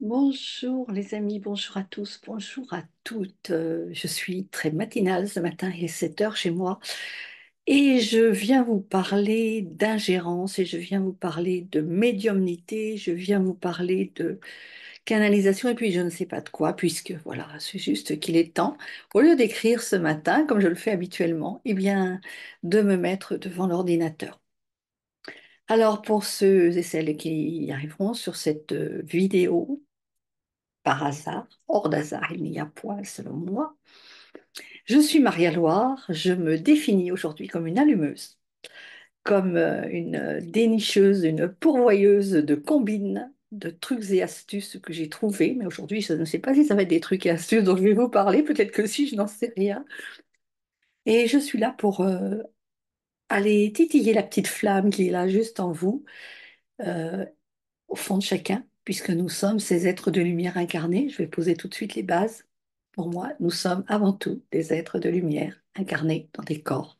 Bonjour les amis, bonjour à tous, bonjour à toutes. Je suis très matinale ce matin, il est 7 heures chez moi et je viens vous parler d'ingérence et je viens vous parler de médiumnité, je viens vous parler de canalisation et puis je ne sais pas de quoi puisque voilà, c'est juste qu'il est temps, au lieu d'écrire ce matin comme je le fais habituellement, eh bien de me mettre devant l'ordinateur. Alors pour ceux et celles qui y arriveront sur cette vidéo, par hasard, hors d'hasard, il n'y a point selon moi. Je suis Maria Loire, je me définis aujourd'hui comme une allumeuse, comme une dénicheuse, une pourvoyeuse de combines, de trucs et astuces que j'ai trouvés, mais aujourd'hui je ne sais pas si ça va être des trucs et astuces dont je vais vous parler, peut-être que si, je n'en sais rien. Et je suis là pour aller titiller la petite flamme qui est là juste en vous, euh, au fond de chacun, puisque nous sommes ces êtres de lumière incarnés. Je vais poser tout de suite les bases. Pour moi, nous sommes avant tout des êtres de lumière incarnés dans des corps.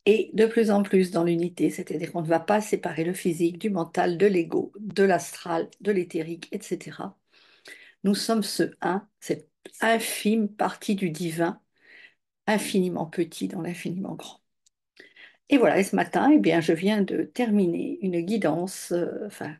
Et de plus en plus dans l'unité, c'est-à-dire qu'on ne va pas séparer le physique du mental, de l'ego, de l'astral, de l'éthérique, etc. Nous sommes ce un, cette infime partie du divin, infiniment petit dans l'infiniment grand. Et voilà, et ce matin, eh bien, je viens de terminer une guidance, enfin,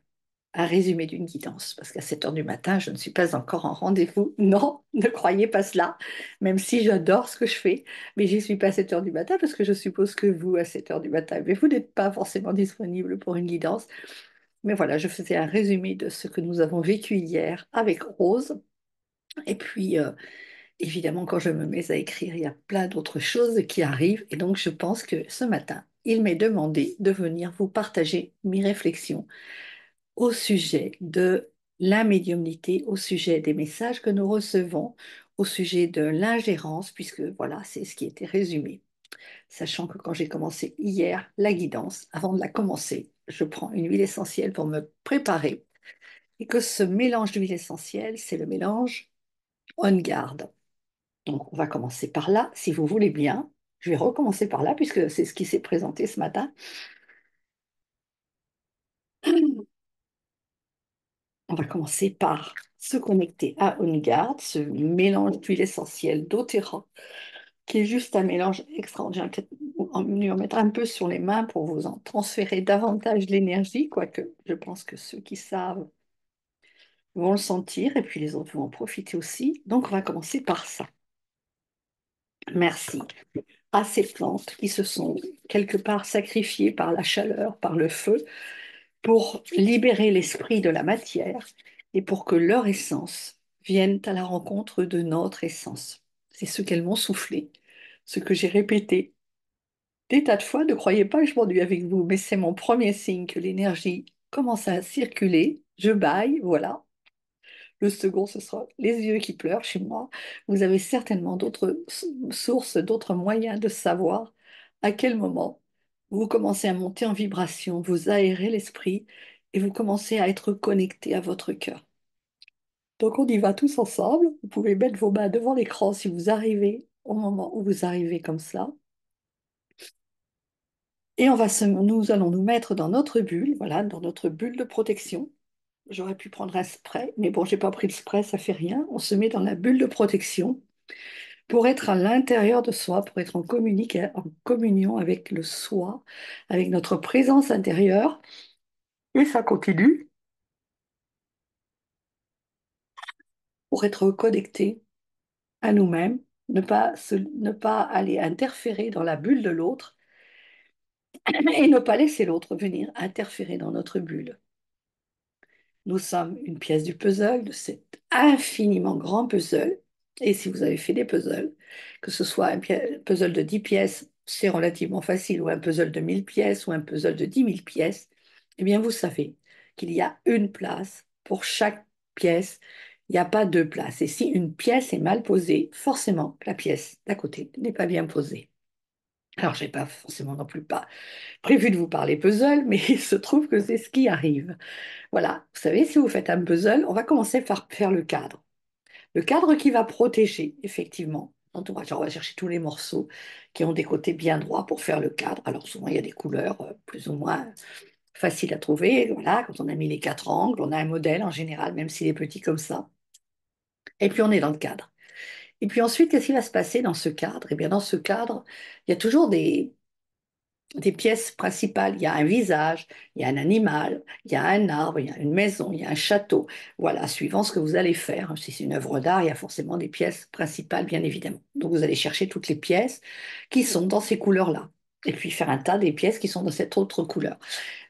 un résumé d'une guidance, parce qu'à 7 heures du matin, je ne suis pas encore en rendez-vous. Non, ne croyez pas cela, même si j'adore ce que je fais, mais j'y suis pas à 7 heures du matin, parce que je suppose que vous, à 7 heures du matin, mais vous n'êtes pas forcément disponible pour une guidance. Mais voilà, je faisais un résumé de ce que nous avons vécu hier avec Rose. Et puis, évidemment, quand je me mets à écrire, il y a plein d'autres choses qui arrivent. Et donc, je pense que ce matin, il m'est demandé de venir vous partager mes réflexions au sujet de la médiumnité, au sujet des messages que nous recevons, au sujet de l'ingérence, puisque voilà, c'est ce qui était résumé. Sachant que quand j'ai commencé hier la guidance, avant de la commencer, je prends une huile essentielle pour me préparer et que ce mélange d'huile essentielle, c'est le mélange On Guard. Donc on va commencer par là, si vous voulez bien. Je vais recommencer par là, puisque c'est ce qui s'est présenté ce matin. On va commencer par se connecter à On Guard, ce mélange d'huile essentielle d'Otera, qui est juste un mélange extraordinaire. Peut-être en mettre un peu sur les mains pour vous en transférer davantage l'énergie, quoique je pense que ceux qui savent vont le sentir et puis les autres vont en profiter aussi. Donc on va commencer par ça. Merci à ces plantes qui se sont quelque part sacrifiées par la chaleur, par le feu, pour libérer l'esprit de la matière et pour que leur essence vienne à la rencontre de notre essence. C'est ce qu'elles m'ont soufflé, ce que j'ai répété des tas de fois. Ne croyez pas que je m'ennuie avec vous, mais c'est mon premier signe que l'énergie commence à circuler. Je baille, voilà. Le second, ce sera les yeux qui pleurent chez moi. Vous avez certainement d'autres sources, d'autres moyens de savoir à quel moment vous commencez à monter en vibration, vous aérez l'esprit et vous commencez à être connecté à votre cœur. Donc on y va tous ensemble. Vous pouvez mettre vos mains devant l'écran si vous arrivez au moment où vous arrivez comme ça. Et nous allons nous mettre dans notre bulle, voilà, dans notre bulle de protection. J'aurais pu prendre un spray, mais bon, j'ai pas pris le spray, ça fait rien. On se met dans la bulle de protection pour être à l'intérieur de soi, pour être en communion avec le soi, avec notre présence intérieure. Et ça continue pour être connecté à nous-mêmes, ne pas aller interférer dans la bulle de l'autre et ne pas laisser l'autre venir interférer dans notre bulle. Nous sommes une pièce du puzzle, de cet infiniment grand puzzle. Et si vous avez fait des puzzles, que ce soit un puzzle de 10 pièces, c'est relativement facile, ou un puzzle de 1000 pièces, ou un puzzle de 10 000 pièces, eh bien vous savez qu'il y a une place pour chaque pièce. Il n'y a pas deux places. Et si une pièce est mal posée, forcément, la pièce d'à côté n'est pas bien posée. Alors, je n'ai pas forcément non plus pas prévu de vous parler puzzle, mais il se trouve que c'est ce qui arrive. Voilà, vous savez, si vous faites un puzzle, on va commencer par faire le cadre. Le cadre qui va protéger, effectivement. On va chercher tous les morceaux qui ont des côtés bien droits pour faire le cadre. Alors souvent, il y a des couleurs plus ou moins facile à trouver. Voilà, quand on a mis les quatre angles, on a un modèle en général, même s'il est petit comme ça. Et puis on est dans le cadre. Et puis ensuite, qu'est-ce qui va se passer dans ce cadre? Eh bien, dans ce cadre, il y a toujours des pièces principales. Il y a un visage, il y a un animal, il y a un arbre, il y a une maison, il y a un château. Voilà, suivant ce que vous allez faire. Si c'est une œuvre d'art, il y a forcément des pièces principales, bien évidemment. Donc vous allez chercher toutes les pièces qui sont dans ces couleurs-là. Et puis faire un tas des pièces qui sont dans cette autre couleur.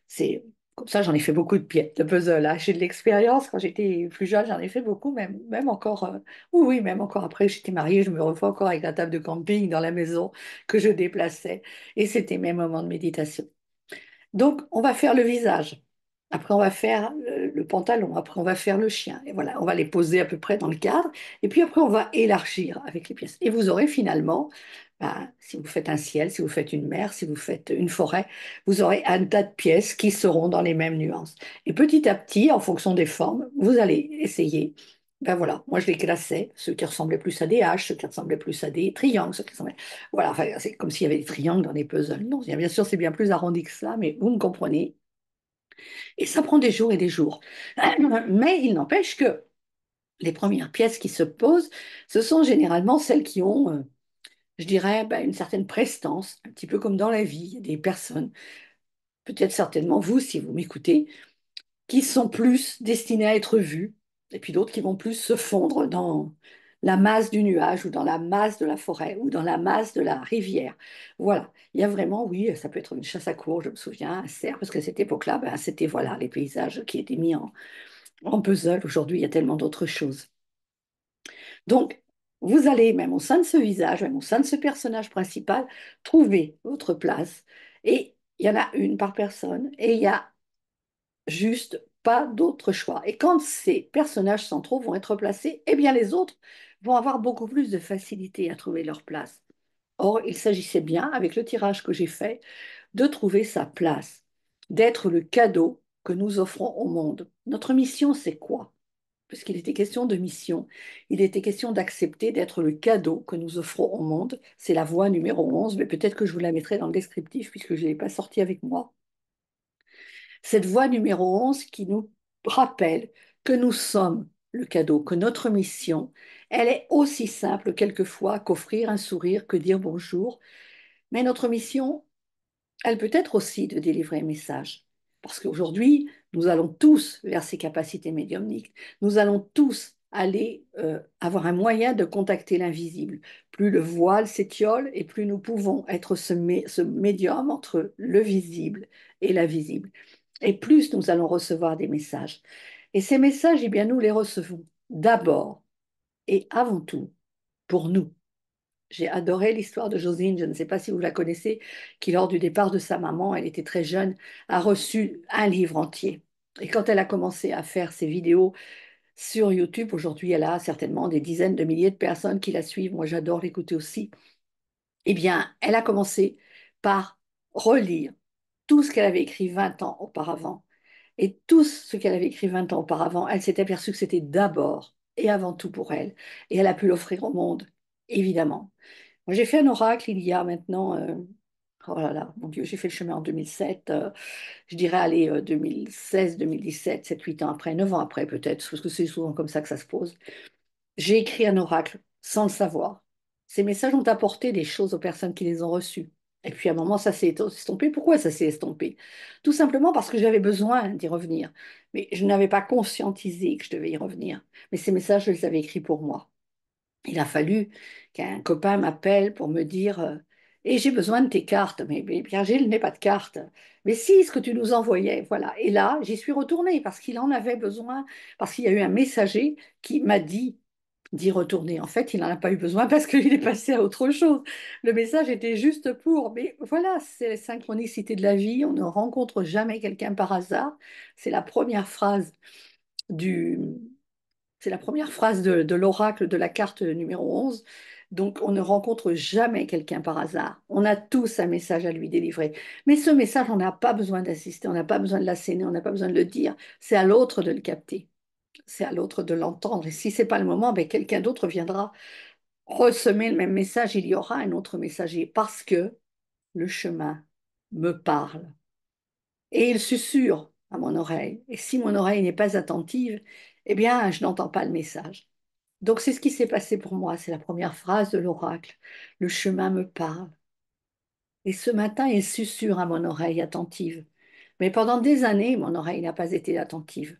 C'est comme ça, j'en ai fait beaucoup de pièces, de puzzle. Là. J'ai de l'expérience. Quand j'étais plus jeune, j'en ai fait beaucoup, même encore. Oui, oui, même encore après, j'étais mariée, je me revois encore avec la table de camping dans la maison que je déplaçais. Et c'était mes moments de méditation. Donc, on va faire le visage. Après, on va faire le pantalon. Après, on va faire le chien. Et voilà, on va les poser à peu près dans le cadre. Et puis après, on va élargir avec les pièces. Et vous aurez finalement, ben, si vous faites un ciel, si vous faites une mer, si vous faites une forêt, vous aurez un tas de pièces qui seront dans les mêmes nuances. Et petit à petit, en fonction des formes, vous allez essayer. Ben voilà, moi je les classais, ceux qui ressemblaient plus à des haches, ceux qui ressemblaient plus à des triangles, ceux qui ressemblaient... Voilà, enfin, c'est comme s'il y avait des triangles dans des puzzles. Non, bien sûr, c'est bien plus arrondi que ça, mais vous me comprenez. Et ça prend des jours et des jours. Mais il n'empêche que les premières pièces qui se posent, ce sont généralement celles qui ont, je dirais, ben, une certaine prestance, un petit peu comme dans la vie. Il y a des personnes, peut-être certainement vous, si vous m'écoutez, qui sont plus destinées à être vues, et puis d'autres qui vont plus se fondre dans la masse du nuage ou dans la masse de la forêt ou dans la masse de la rivière. Voilà, il y a vraiment, oui, ça peut être une chasse à courre, je me souviens, un cerf, parce que à cette époque-là, ben, c'était voilà, les paysages qui étaient mis en puzzle. Aujourd'hui, il y a tellement d'autres choses. Donc, vous allez, même au sein de ce visage, même au sein de ce personnage principal, trouver votre place. Et il y en a une par personne, et il y a juste pas d'autre choix. Et quand ces personnages centraux vont être placés, eh bien les autres vont avoir beaucoup plus de facilité à trouver leur place. Or, il s'agissait bien, avec le tirage que j'ai fait, de trouver sa place, d'être le cadeau que nous offrons au monde. Notre mission, c'est quoi? Puisqu'il était question de mission, il était question d'accepter d'être le cadeau que nous offrons au monde. C'est la voie numéro 11, mais peut-être que je vous la mettrai dans le descriptif puisque je ne l'ai pas sortie avec moi. Cette voie numéro 11 qui nous rappelle que nous sommes le cadeau, que notre mission, elle est aussi simple quelquefois qu'offrir un sourire, que dire bonjour. Mais notre mission, elle peut être aussi de délivrer un message. Parce qu'aujourd'hui, nous allons tous vers ces capacités médiumniques. Nous allons tous aller avoir un moyen de contacter l'invisible. Plus le voile s'étiole et plus nous pouvons être ce médium entre le visible et l'invisible. Et plus nous allons recevoir des messages. Et ces messages, eh bien, nous les recevons d'abord et avant tout pour nous. J'ai adoré l'histoire de Josine, je ne sais pas si vous la connaissez, qui lors du départ de sa maman, elle était très jeune, a reçu un livre entier. Et quand elle a commencé à faire ses vidéos sur YouTube, aujourd'hui elle a certainement des dizaines de milliers de personnes qui la suivent, moi j'adore l'écouter aussi, eh bien elle a commencé par relire tout ce qu'elle avait écrit 20 ans auparavant. Et tout ce qu'elle avait écrit 20 ans auparavant, elle s'est aperçue que c'était d'abord et avant tout pour elle. Et elle a pu l'offrir au monde, évidemment. Moi, j'ai fait un oracle il y a maintenant, oh là là, mon Dieu, j'ai fait le chemin en 2007, je dirais, allez, 2016, 2017, 7, 8 ans après, 9 ans après peut-être, parce que c'est souvent comme ça que ça se pose. J'ai écrit un oracle sans le savoir. Ces messages ont apporté des choses aux personnes qui les ont reçus. Et puis à un moment, ça s'est estompé. Pourquoi ça s'est estompé? Tout simplement parce que j'avais besoin d'y revenir. Mais je n'avais pas conscientisé que je devais y revenir. Mais ces messages, je les avais écrits pour moi. Il a fallu qu'un copain m'appelle pour me dire et j'ai besoin de tes cartes. Mais Pierre Gilles n'est pas de cartes. Mais si, ce que tu nous envoyais, voilà. Et là, j'y suis retournée parce qu'il en avait besoin, parce qu'il y a eu un messager qui m'a dit d'y retourner. En fait, il n'en a pas eu besoin parce qu'il est passé à autre chose. Le message était juste pour. Mais voilà, c'est la synchronicité de la vie. On ne rencontre jamais quelqu'un par hasard. C'est la première phrase du, c'est la première phrase de l'oracle de la carte numéro 11. Donc, on ne rencontre jamais quelqu'un par hasard. On a tous un message à lui délivrer. Mais ce message, on n'a pas besoin d'assister, on n'a pas besoin de l'asséner, on n'a pas besoin de le dire. C'est à l'autre de le capter. C'est à l'autre de l'entendre. Et si ce n'est pas le moment, ben, quelqu'un d'autre viendra ressemer le même message. Il y aura un autre messager parce que le chemin me parle. et il susurre à mon oreille. Et si mon oreille n'est pas attentive, eh bien, je n'entends pas le message. Donc, c'est ce qui s'est passé pour moi. C'est la première phrase de l'oracle. Le chemin me parle. Et ce matin, il susurre à mon oreille attentive. Mais pendant des années, mon oreille n'a pas été attentive.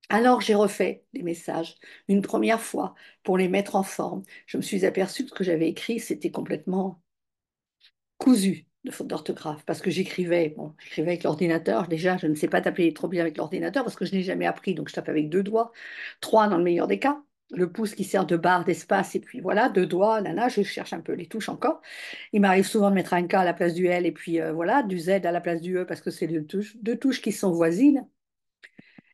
Alors j'ai refait les messages une première fois pour les mettre en forme. Je me suis aperçue que ce que j'avais écrit, c'était complètement cousu de fautes d'orthographe parce que j'écrivais, bon, j'écrivais avec l'ordinateur. Déjà, je ne sais pas taper trop bien avec l'ordinateur parce que je n'ai jamais appris, donc je tape avec deux doigts, trois dans le meilleur des cas. Le pouce qui sert de barre d'espace, et puis voilà, deux doigts, là, je cherche un peu les touches encore. Il m'arrive souvent de mettre un K à la place du L, et puis voilà, du Z à la place du E, parce que c'est deux touches qui sont voisines.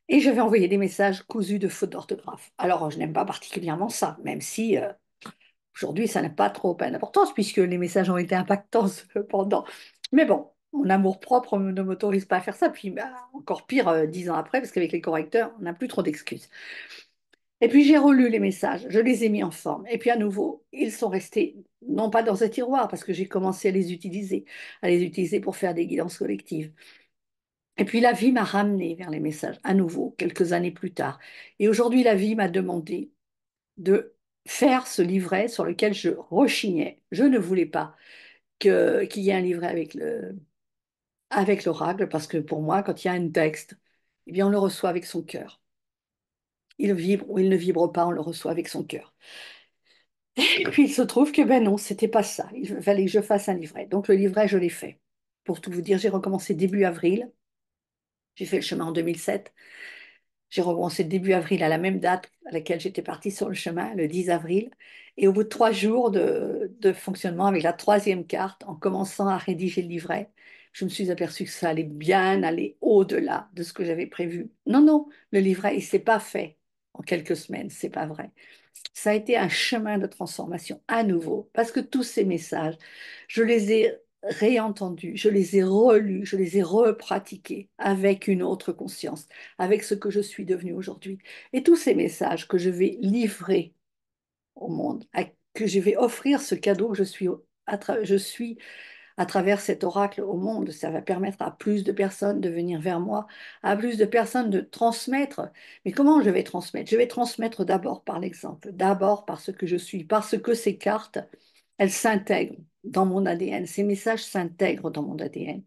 Et je vais envoyer des messages cousus de fautes d'orthographe. Alors, je n'aime pas particulièrement ça, même si aujourd'hui, ça n'a pas trop d'importance, puisque les messages ont été impactants cependant. Mais bon, mon amour-propre ne m'autorise pas à faire ça. Puis bah, encore pire, 10 ans après, parce qu'avec les correcteurs, on n'a plus trop d'excuses. Et puis j'ai relu les messages, je les ai mis en forme. Et puis à nouveau, ils sont restés, non pas dans un tiroir, parce que j'ai commencé à les utiliser pour faire des guidances collectives. Et puis la vie m'a ramené vers les messages à nouveau, quelques années plus tard. Et aujourd'hui, la vie m'a demandé de faire ce livret sur lequel je rechignais. Je ne voulais pas qu'il y ait un livret avec l'oracle, parce que pour moi, quand il y a un texte, eh bien, on le reçoit avec son cœur. Il vibre ou il ne vibre pas, on le reçoit avec son cœur. Et puis il se trouve que ben non, c'était pas ça. Il fallait que je fasse un livret. Donc le livret, je l'ai fait. Pour tout vous dire, j'ai recommencé début avril. J'ai fait le chemin en 2007. J'ai recommencé début avril à la même date à laquelle j'étais partie sur le chemin, le 10 avril. Et au bout de 3 jours de fonctionnement avec la troisième carte, en commençant à rédiger le livret, je me suis aperçue que ça allait bien aller au-delà de ce que j'avais prévu. Non, non, le livret, il ne s'est pas fait en quelques semaines, c'est pas vrai. Ça a été un chemin de transformation à nouveau, parce que tous ces messages, je les ai réentendus, je les ai relus, je les ai repratiqués avec une autre conscience, avec ce que je suis devenue aujourd'hui. Et tous ces messages que je vais livrer au monde, que je vais offrir ce cadeau que je suis à travers cet oracle au monde. Ça va permettre à plus de personnes de venir vers moi, à plus de personnes de transmettre. Mais comment je vais transmettre? Je vais transmettre d'abord par l'exemple, d'abord par ce que je suis, parce que ces cartes, elles s'intègrent dans mon ADN, ces messages s'intègrent dans mon ADN.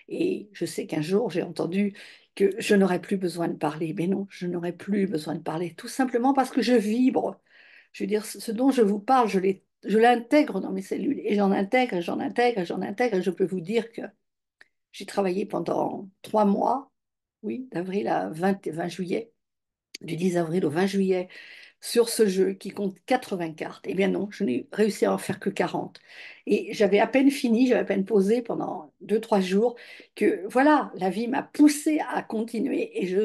Et je sais qu'un jour, j'ai entendu que je n'aurais plus besoin de parler. Mais non, je n'aurais plus besoin de parler, tout simplement parce que je vibre. Je veux dire, ce dont je vous parle, je l'intègre dans mes cellules et j'en intègre, et j'en intègre, et j'en intègre. Et je peux vous dire que j'ai travaillé pendant 3 mois, oui, d'avril à 20 juillet, du 10 avril au 20 juillet, sur ce jeu qui compte 80 cartes. Eh bien non, je n'ai réussi à en faire que 40. Et j'avais à peine fini, j'avais à peine posé pendant 2, 3 jours, que voilà, la vie m'a poussé à continuer. Et je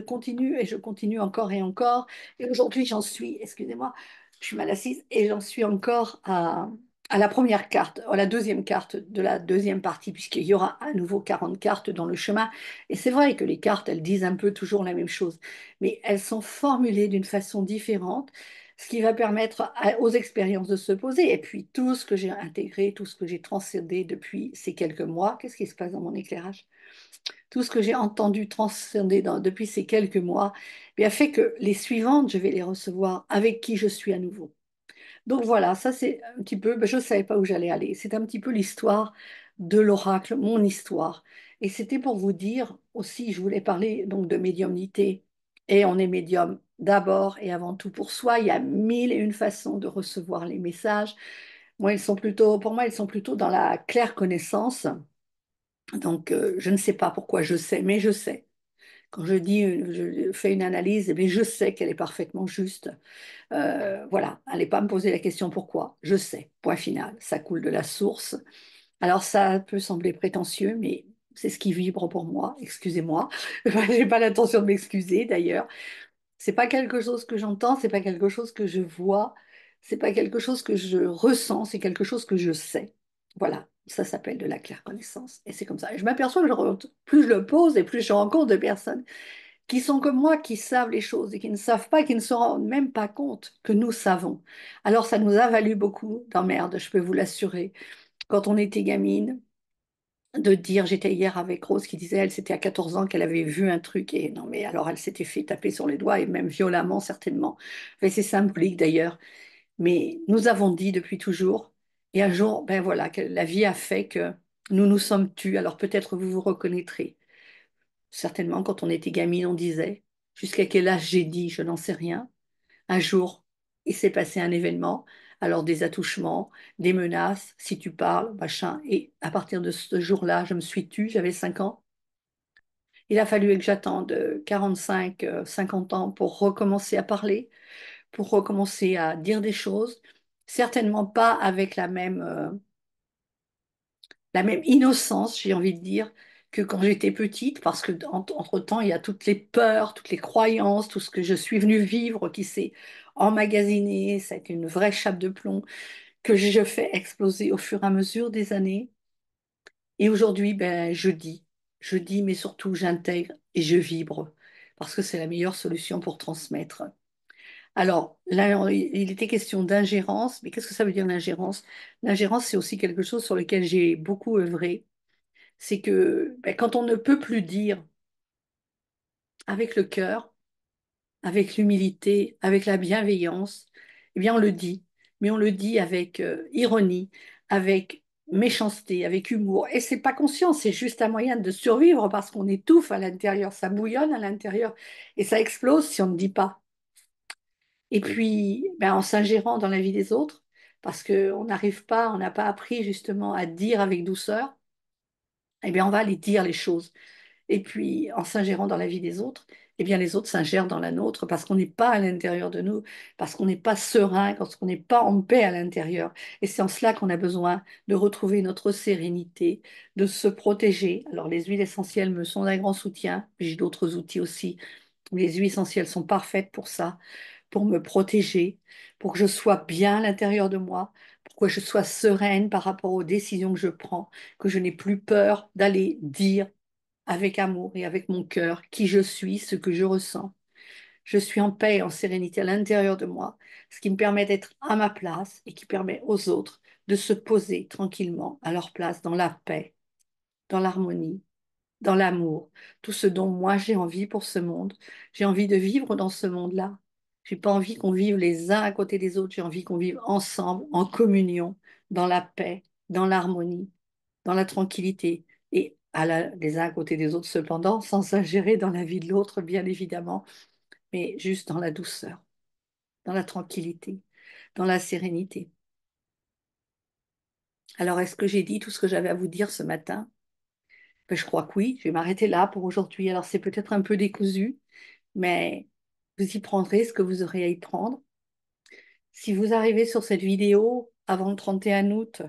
continue encore et encore. Et aujourd'hui, j'en suis, excusez-moi, je suis mal assise, et j'en suis encore à la première carte, à la deuxième carte de la deuxième partie, puisqu'il y aura à nouveau 40 cartes dans le chemin. Et c'est vrai que les cartes, elles disent un peu toujours la même chose, mais elles sont formulées d'une façon différente, ce qui va permettre aux expériences de se poser. Et puis tout ce que j'ai intégré, tout ce que j'ai transcendé depuis ces quelques mois, qu'est-ce qui se passe dans mon éclairage? Tout ce que j'ai entendu transcender depuis ces quelques mois, eh bien, fait que les suivantes, je vais les recevoir avec qui je suis à nouveau. Donc voilà, ça c'est un petit peu, ben, je ne savais pas où j'allais aller. C'est un petit peu l'histoire de l'oracle, mon histoire. Et c'était pour vous dire aussi, je voulais parler donc de médiumnité. Et on est médium d'abord et avant tout pour soi. Il y a mille et une façons de recevoir les messages. Pour moi, ils sont plutôt dans la claire connaissance. Donc je ne sais pas pourquoi je sais, mais je sais. Quand je dis, je fais une analyse, mais je sais qu'elle est parfaitement juste. Voilà, allez pas me poser la question pourquoi. Je sais, point final, ça coule de la source. Alors ça peut sembler prétentieux, mais c'est ce qui vibre pour moi. Excusez-moi, j'ai pas l'intention de m'excuser d'ailleurs. C'est pas quelque chose que j'entends, c'est pas quelque chose que je vois, c'est pas quelque chose que je ressens, c'est quelque chose que je sais. Voilà, ça s'appelle de la claire connaissance. Et c'est comme ça. Et je m'aperçois que plus je le pose et plus je rencontre de personnes qui sont comme moi, qui savent les choses et qui ne savent pas, qui ne se rendent même pas compte que nous savons. Alors ça nous a valu beaucoup d'emmerdes, je peux vous l'assurer. Quand on était gamine, de dire, j'étais hier avec Rose qui disait, elle, c'était à 14 ans qu'elle avait vu un truc, et non, mais alors elle s'était fait taper sur les doigts, et même violemment, certainement. Enfin, c'est symbolique d'ailleurs. Mais nous avons dit depuis toujours, et un jour, ben voilà, que la vie a fait que nous nous sommes tus. Alors peut-être vous vous reconnaîtrez. Certainement, quand on était gamine, on disait, jusqu'à quel âge j'ai dit, je n'en sais rien. Un jour, il s'est passé un événement, alors des attouchements, des menaces, si tu parles, machin. Et à partir de ce jour-là, je me suis tue, j'avais 5 ans. Il a fallu que j'attende 45, 50 ans pour recommencer à parler, pour recommencer à dire des choses. Certainement pas avec la même innocence, j'ai envie de dire, que quand j'étais petite, parce que entre-temps, il y a toutes les peurs, toutes les croyances, tout ce que je suis venue vivre qui s'est emmagasiné, c'est une vraie chape de plomb que je fais exploser au fur et à mesure des années. Et aujourd'hui, ben, je dis, mais surtout j'intègre et je vibre, parce que c'est la meilleure solution pour transmettre. Alors, là, il était question d'ingérence, mais qu'est-ce que ça veut dire l'ingérence? L'ingérence, c'est aussi quelque chose sur lequel j'ai beaucoup œuvré. C'est que ben, quand on ne peut plus dire avec le cœur, avec l'humilité, avec la bienveillance, eh bien on le dit, mais on le dit avec ironie, avec méchanceté, avec humour. Et c'est pas conscient, c'est juste un moyen de survivre parce qu'on étouffe à l'intérieur, ça bouillonne à l'intérieur et ça explose si on ne dit pas. Et puis, ben, en s'ingérant dans la vie des autres, parce qu'on n'arrive pas, on n'a pas appris justement à dire avec douceur, eh bien on va aller dire les choses. Et puis, en s'ingérant dans la vie des autres, eh bien, les autres s'ingèrent dans la nôtre parce qu'on n'est pas à l'intérieur de nous, parce qu'on n'est pas serein, parce qu'on n'est pas en paix à l'intérieur. Et c'est en cela qu'on a besoin de retrouver notre sérénité, de se protéger. Alors, les huiles essentielles me sont d'un grand soutien. J'ai d'autres outils aussi. Les huiles essentielles sont parfaites pour ça, pour me protéger, pour que je sois bien à l'intérieur de moi, pour que je sois sereine par rapport aux décisions que je prends, que je n'ai plus peur d'aller dire avec amour et avec mon cœur qui je suis, ce que je ressens. Je suis en paix et en sérénité à l'intérieur de moi, ce qui me permet d'être à ma place et qui permet aux autres de se poser tranquillement à leur place dans la paix, dans l'harmonie, dans l'amour, tout ce dont moi j'ai envie pour ce monde. J'ai envie de vivre dans ce monde-là. J'ai pas envie qu'on vive les uns à côté des autres, j'ai envie qu'on vive ensemble, en communion, dans la paix, dans l'harmonie, dans la tranquillité et les uns à côté des autres cependant, sans s'ingérer dans la vie de l'autre, bien évidemment, mais juste dans la douceur, dans la tranquillité, dans la sérénité. Alors, est-ce que j'ai dit tout ce que j'avais à vous dire ce matin? Ben, je crois que oui, je vais m'arrêter là pour aujourd'hui. Alors, c'est peut-être un peu décousu, mais vous y prendrez ce que vous aurez à y prendre. Si vous arrivez sur cette vidéo avant le 31 août,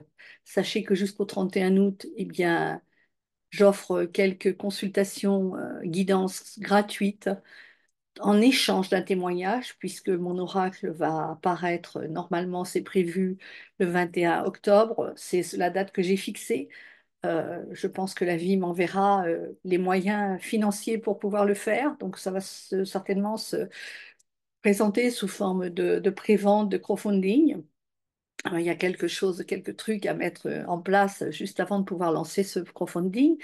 sachez que jusqu'au 31 août, eh bien, j'offre quelques consultations, guidances gratuites en échange d'un témoignage, puisque mon oracle va apparaître, normalement c'est prévu le 21 octobre, c'est la date que j'ai fixée. Je pense que la vie m'enverra les moyens financiers pour pouvoir le faire, donc ça va certainement se présenter sous forme de prévente, de crowdfunding. Il y a quelque chose, quelques trucs à mettre en place juste avant de pouvoir lancer ce crowdfunding.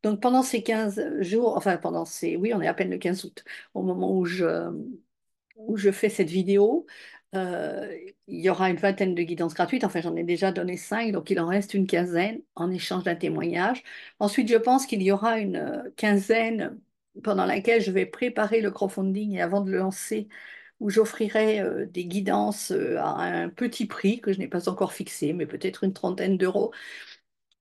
Donc pendant ces 15 jours, enfin pendant ces, oui, on est à peine le 15 août, au moment où je fais cette vidéo, euh, il y aura une vingtaine de guidances gratuites. Enfin, j'en ai déjà donné 5, donc il en reste une quinzaine en échange d'un témoignage. Ensuite, je pense qu'il y aura une quinzaine pendant laquelle je vais préparer le crowdfunding et avant de le lancer, où j'offrirai des guidances à un petit prix que je n'ai pas encore fixé, mais peut-être une trentaine d'euros.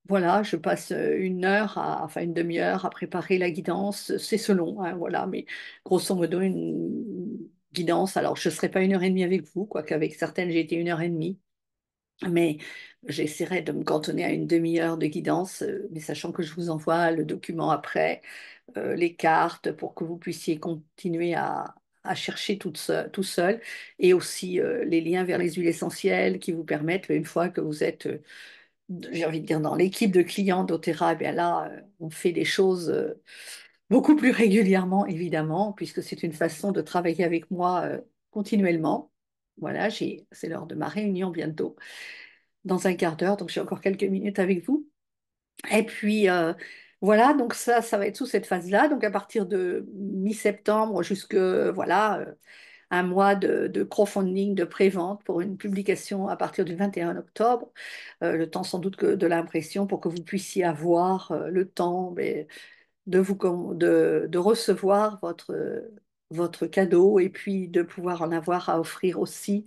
Voilà, je passe une heure, enfin une demi-heure à préparer la guidance. C'est selon, hein, voilà, mais grosso modo, une guidance. Alors, je ne serai pas une heure et demie avec vous, quoique avec certaines, j'ai été une heure et demie, mais j'essaierai de me cantonner à une demi-heure de guidance, mais sachant que je vous envoie le document après, les cartes, pour que vous puissiez continuer à chercher tout seul, et aussi les liens vers les huiles essentielles qui vous permettent, une fois que vous êtes j'ai envie de dire, dans l'équipe de clients d'Otera, eh bien là, on fait des choses beaucoup plus régulièrement, évidemment, puisque c'est une façon de travailler avec moi continuellement. Voilà, c'est l'heure de ma réunion bientôt, dans un quart d'heure, donc j'ai encore quelques minutes avec vous. Et puis voilà, donc ça va être sous cette phase-là. Donc à partir de mi-septembre jusque voilà un mois de crowdfunding, de pré-vente pour une publication à partir du 21 octobre, le temps sans doute de l'impression pour que vous puissiez avoir le temps de recevoir votre cadeau et puis de pouvoir en avoir à offrir aussi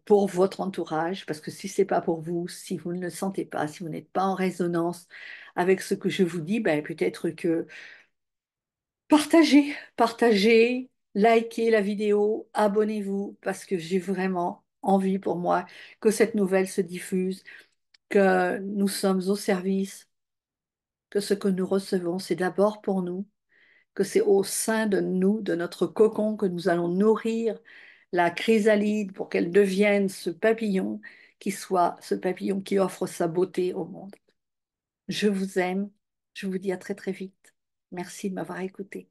pour votre entourage, parce que si c'est pas pour vous, si vous ne le sentez pas, si vous n'êtes pas en résonance avec ce que je vous dis, ben, peut-être que partagez, likez la vidéo, abonnez-vous, parce que j'ai vraiment envie pour moi que cette nouvelle se diffuse, que nous sommes au service, que ce que nous recevons, c'est d'abord pour nous, que c'est au sein de nous, de notre cocon, que nous allons nourrir la chrysalide pour qu'elle devienne ce papillon qui soit ce papillon qui offre sa beauté au monde. Je vous aime. Je vous dis à très très vite. Merci de m'avoir écouté.